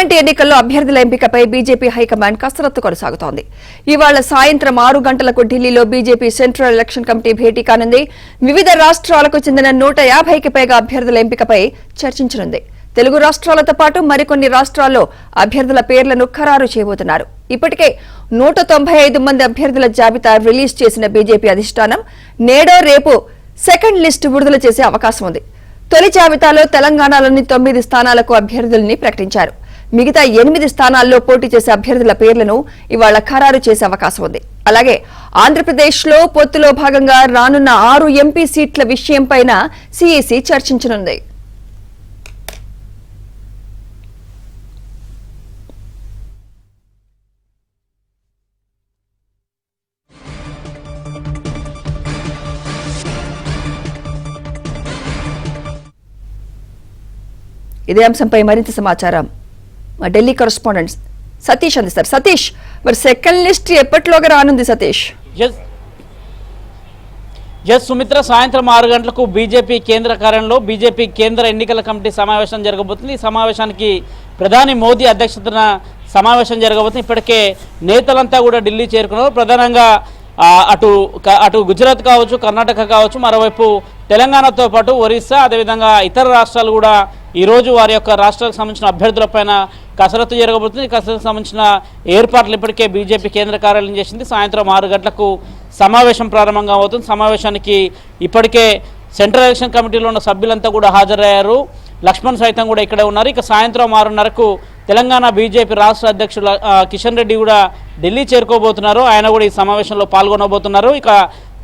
Parliament ఎన్నికల్లో అభ్యర్థుల ఎంపికపై బీజేపీ హైకమాండ్ కసరత్తు కొనసాగుతోంది. ఇవాళ సాయంత్రం 6 గంటలకు ఢిల్లీలో బీజేపీ సెంట్రల్ ఎలక్షన్ కమిటీ భేటీ కానుంది. వివిధ రాష్ట్రాలకు చెందిన 150కి పైగా అభ్యర్థుల ఎంపికపై చర్చించనుంది. తెలుగు రాష్ట్రాలతో పాటు మరికొన్ని రాష్ట్రాల్లో అభ్యర్థుల పేర్లను ఖరారు చేయబోతున్నారు. ఇప్పటికే 195 మంది అభ్యర్థుల జాబితా రిలీజ్ చేసిన బీజేపీ అధిష్టానం నేడో రేపు సెకండ్ లిస్టు విడుదల చేసే అవకాశం ఉంది. తొలి జాబితాలో తెలంగాణలోని 9 స్థానాలకు అభ్యర్థుల్ని ప్రకటించారు. మిగతా 8 స్థానాల్లో పోటీ చేసే అభ్యర్థుల పేర్లను ఇవాళ ఖరారు చేసే అవకాశం ఉంది. అలాగే ఆంధ్రప్రదేశ్లో పొత్తులో భాగంగా రానున్న 6 ఎంపీ సీట్ల విషయంపైన సీఈసీ చర్చించనుంది. ఇదే అంశంపై మరింత సమాచారం మా ఢిల్లీ కరెస్పాండెంట్ సతీష్ అందిస్తారు. సతీష్, మరి సెకండ్ లిస్ట్ ఎప్పటిలోగా రానుంది? సతీష్, సుమిత్ర, సాయంత్రం 6 గంటలకు బీజేపీ కేంద్ర కార్యాలయంలో బీజేపీ కేంద్ర ఎన్నికల కమిటీ సమావేశం జరగబోతుంది. ఈ సమావేశానికి ప్రధాని మోదీ అధ్యక్షతన సమావేశం జరగబోతుంది. ఇప్పటికే నేతలంతా కూడా ఢిల్లీ చేరుకున్నారు. ప్రధానంగా అటు గుజరాత్ కావచ్చు, కర్ణాటక కావచ్చు, మరోవైపు తెలంగాణతో పాటు ఒరిస్సా, అదేవిధంగా ఇతర రాష్ట్రాలు కూడా ఈరోజు వారి యొక్క రాష్ట్రాలకు సంబంధించిన అభ్యర్థులపైన కసరత్తు జరగబోతుంది. కసరత్తు సంబంధించిన ఏర్పాట్లు ఇప్పటికే బీజేపీ కేంద్ర కార్యాలయం చేసింది. సాయంత్రం 6 గంటలకు సమావేశం ప్రారంభంగా అవుతుంది. సమావేశానికి ఇప్పటికే సెంట్రల్ ఎలక్షన్ కమిటీలో ఉన్న సభ్యులంతా కూడా హాజరయ్యారు. లక్ష్మణ్ సైతం కూడా ఇక్కడే ఉన్నారు. ఇక సాయంత్రం 6:30కు తెలంగాణ బీజేపీ రాష్ట్ర అధ్యక్షులు కిషన్ రెడ్డి కూడా ఢిల్లీ చేరుకోబోతున్నారు. ఆయన కూడా ఈ సమావేశంలో పాల్గొనబోతున్నారు. ఇక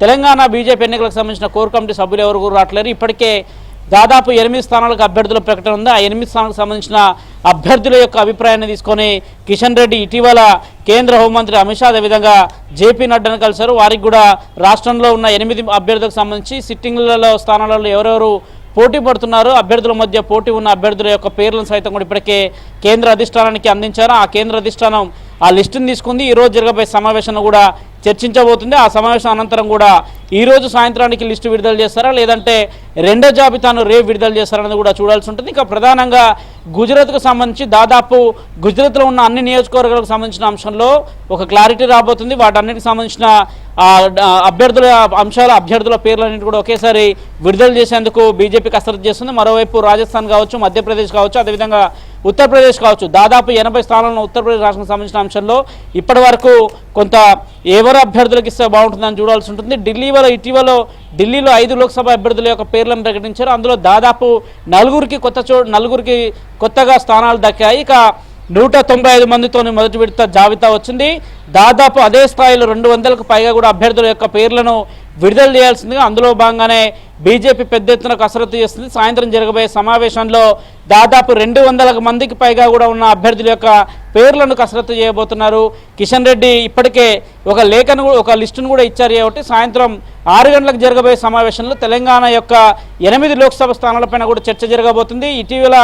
తెలంగాణ బీజేపీ ఎన్నికలకు సంబంధించిన కోర్ కమిటీ సభ్యులు ఎవరు కూడా రావట్లేరు. ఇప్పటికే దాదాపు 8 స్థానాలకు అభ్యర్థుల ప్రకటన ఉంది. ఆ 8 స్థానాలకు సంబంధించిన అభ్యర్థుల యొక్క అభిప్రాయాన్ని తీసుకొని కిషన్ రెడ్డి ఇటీవల కేంద్ర హోంమంత్రి అమిత్ షా, అదేవిధంగా జేపీ నడ్డాను కలిశారు. వారికి కూడా రాష్ట్రంలో ఉన్న 8 అభ్యర్థులకు సంబంధించి సిట్టింగ్లలో స్థానాలలో ఎవరెవరు పోటీ పడుతున్నారు, అభ్యర్థుల మధ్య పోటీ ఉన్న అభ్యర్థుల యొక్క పేర్లను సైతం కూడా ఇప్పటికే కేంద్ర అధిష్టానానికి అందించారు. ఆ కేంద్ర అధిష్టానం ఆ లిస్టును తీసుకుంది. ఈరోజు జరగబోయే సమావేశంలో కూడా చర్చించబోతుంది. ఆ సమావేశం అనంతరం కూడా ఈరోజు సాయంత్రానికి లిస్టు విడుదల చేస్తారా, లేదంటే రెండో జాబితాను రేపు విడుదల చేస్తారని కూడా చూడాల్సి ఉంటుంది. ఇక ప్రధానంగా గుజరాత్కు సంబంధించి దాదాపు గుజరాత్లో ఉన్న అన్ని నియోజకవర్గాలకు సంబంధించిన అంశంలో ఒక క్లారిటీ రాబోతుంది. వాటన్నిటికి సంబంధించిన అభ్యర్థుల పేర్లన్నింటి కూడా ఒకేసారి విడుదల చేసేందుకు బీజేపీ కసరత్తు చేస్తుంది. మరోవైపు రాజస్థాన్ కావచ్చు, మధ్యప్రదేశ్ కావచ్చు, అదేవిధంగా ఉత్తరప్రదేశ్ కావచ్చు, దాదాపు 80 స్థానాలను ఉత్తరప్రదేశ్ రాష్ట్రానికి సంబంధించిన అంశంలో ఇప్పటి వరకు కొంత ఎవరు అభ్యర్థులకు ఇస్తే బాగుంటుందని చూడాల్సి ఉంటుంది. ఢిల్లీలో 5 లోక్సభ అభ్యర్థుల యొక్క పేర్లను ప్రకటించారు. అందులో దాదాపు నలుగురికి కొత్తగా స్థానాలు దక్కాయి. ఇక 195 మందితో మొదటి విడత జాబితా వచ్చింది. దాదాపు అదే స్థాయిలో 200కు పైగా కూడా అభ్యర్థుల యొక్క పేర్లను విడుదల చేయాల్సిందిగా అందులో భాగంగానే బీజేపీ పెద్ద ఎత్తున కసరత్తు చేస్తుంది. సాయంత్రం జరగబోయే సమావేశంలో దాదాపు 200 మందికి పైగా కూడా ఉన్న అభ్యర్థుల యొక్క పేర్లను కసరత్తు చేయబోతున్నారు. కిషన్ రెడ్డి ఇప్పటికే ఒక లిస్టును కూడా ఇచ్చారు. కాబట్టి సాయంత్రం 6 గంటలకు జరగబోయే సమావేశంలో తెలంగాణ యొక్క 8 లోక్సభ స్థానాలపైన కూడా చర్చ జరగబోతుంది. ఇటీవల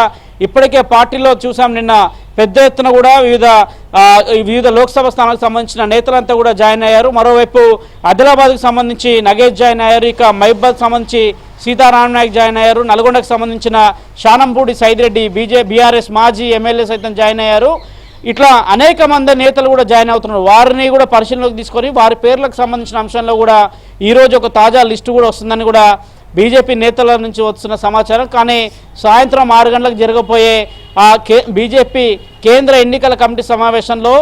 ఇప్పటికే పార్టీలో చూసాం, నిన్న పెద్ద ఎత్తున కూడా వివిధ లోక్సభ స్థానాలకు సంబంధించిన నేతలంతా కూడా జాయిన్ అయ్యారు. మరోవైపు ఆదిలాబాద్కు సంబంధించి నగేష్ జాయిన్ అయ్యారు. ఇక మహిబాద్ సంబంధించి సీతారాం నాయక్ జాయిన్ అయ్యారు. నల్గొండకు సంబంధించిన శానంపూడి సైదిరెడ్డి బీఆర్ఎస్ మాజీ ఎమ్మెల్యే సైతం జాయిన్ అయ్యారు. ఇట్లా అనేక మంది నేతలు కూడా జాయిన్ అవుతున్నారు. వారిని కూడా పరిశీలనలోకి తీసుకొని వారి పేర్లకు సంబంధించిన అంశంలో కూడా ఈరోజు ఒక తాజా లిస్టు కూడా వస్తుందని కూడా బీజేపీ నేతల నుంచి వస్తున్న సమాచారం. కానీ సాయంత్రం 6 గంటలకు జరగబోయే బీజేపీ కేంద్ర ఎన్నికల కమిటీ సమావేశంలో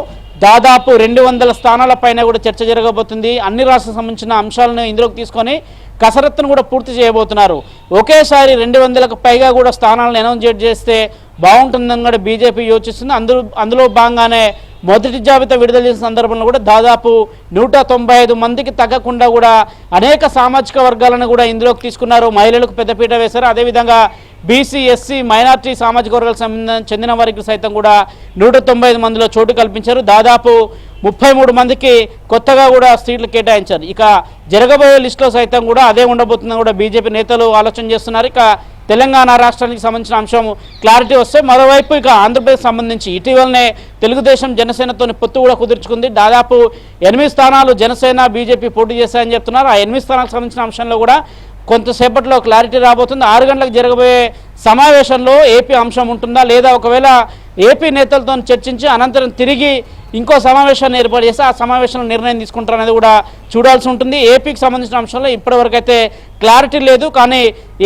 దాదాపు 200 స్థానాలపైన కూడా చర్చ జరగబోతుంది. అన్ని రాష్ట్రాలకు సంబంధించిన అంశాలను ఇందులోకి తీసుకొని కసరత్తును కూడా పూర్తి చేయబోతున్నారు. ఒకేసారి 200కు పైగా కూడా స్థానాలను అనౌన్స్ చేస్తే బాగుంటుందని కూడా బీజేపీ యోచిస్తుంది. అందులో భాగంగానే మొదటి జాబితా విడుదల చేసిన సందర్భంలో కూడా దాదాపు 195 మందికి తగ్గకుండా కూడా అనేక సామాజిక వర్గాలను కూడా ఇందులోకి తీసుకున్నారు. మహిళలకు పెద్దపీట వేశారు. అదేవిధంగా బీసీ, ఎస్సీ, మైనార్టీ సామాజిక వర్గాలకు చెందిన వారికి సైతం కూడా 195 మందిలో చోటు కల్పించారు. దాదాపు 33 మందికి కొత్తగా కూడా సీట్లు కేటాయించారు. ఇక జరగబోయే లిస్టులో సైతం కూడా అదే ఉండబోతుందని కూడా బీజేపీ నేతలు ఆలోచన చేస్తున్నారు. ఇక తెలంగాణ రాష్ట్రానికి సంబంధించిన అంశం క్లారిటీ వస్తే మరోవైపు ఇక ఆంధ్రప్రదేశ్ సంబంధించి ఇటీవలనే తెలుగుదేశం జనసేనతో పొత్తు కూడా కుదుర్చుకుంది. దాదాపు 8 స్థానాలు జనసేన బీజేపీ పోటీ చేశాయని చెప్తున్నారు. ఆ 8 స్థానాలకు సంబంధించిన అంశంలో కూడా కొంతసేపట్లో క్లారిటీ రాబోతుంది. 6 గంటలకు జరగబోయే సమావేశంలో ఏపీ అంశం ఉంటుందా లేదా ఒకవేళ ఏపీ నేతలతో చర్చించి అనంతరం తిరిగి ఇంకో సమావేశాన్ని ఏర్పాటు చేసి ఆ సమావేశంలో నిర్ణయం తీసుకుంటారనేది కూడా చూడాల్సి ఉంటుంది. ఏపీకి సంబంధించిన అంశంలో ఇప్పటివరకు అయితే క్లారిటీ లేదు. కానీ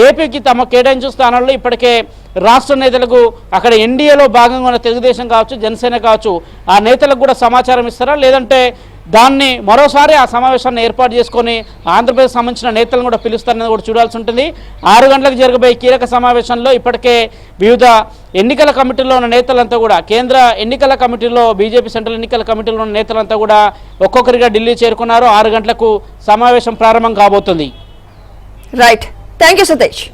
ఏపీకి తమ కేటాయించిన స్థానాల్లో ఇప్పటికే రాష్ట్ర నేతలకు అక్కడ ఎన్డీఏలో భాగంగా ఉన్న తెలుగుదేశం కావచ్చు, జనసేన కావచ్చు, ఆ నేతలకు కూడా సమాచారం ఇస్తారా, లేదంటే దాన్ని మరోసారి ఆ సమావేశాన్ని ఏర్పాటు చేసుకొని ఆంధ్రప్రదేశ్ సంబంధించిన నేతలను కూడా పిలుస్తారనేది కూడా చూడాల్సి ఉంటుంది. 6 గంటలకు జరగబోయే కీలక సమావేశంలో ఇప్పటికే వివిధ ఎన్నికల కమిటీలో ఉన్న నేతలంతా కూడా, కేంద్ర ఎన్నికల కమిటీలో బీజేపీ సెంట్రల్ ఎన్నికల కమిటీలో ఉన్న నేతలంతా కూడా ఒక్కొక్కరిగా ఢిల్లీ చేరుకున్నారు. 6 గంటలకు సమావేశం ప్రారంభం కాబోతుంది. Right, thank you Satish.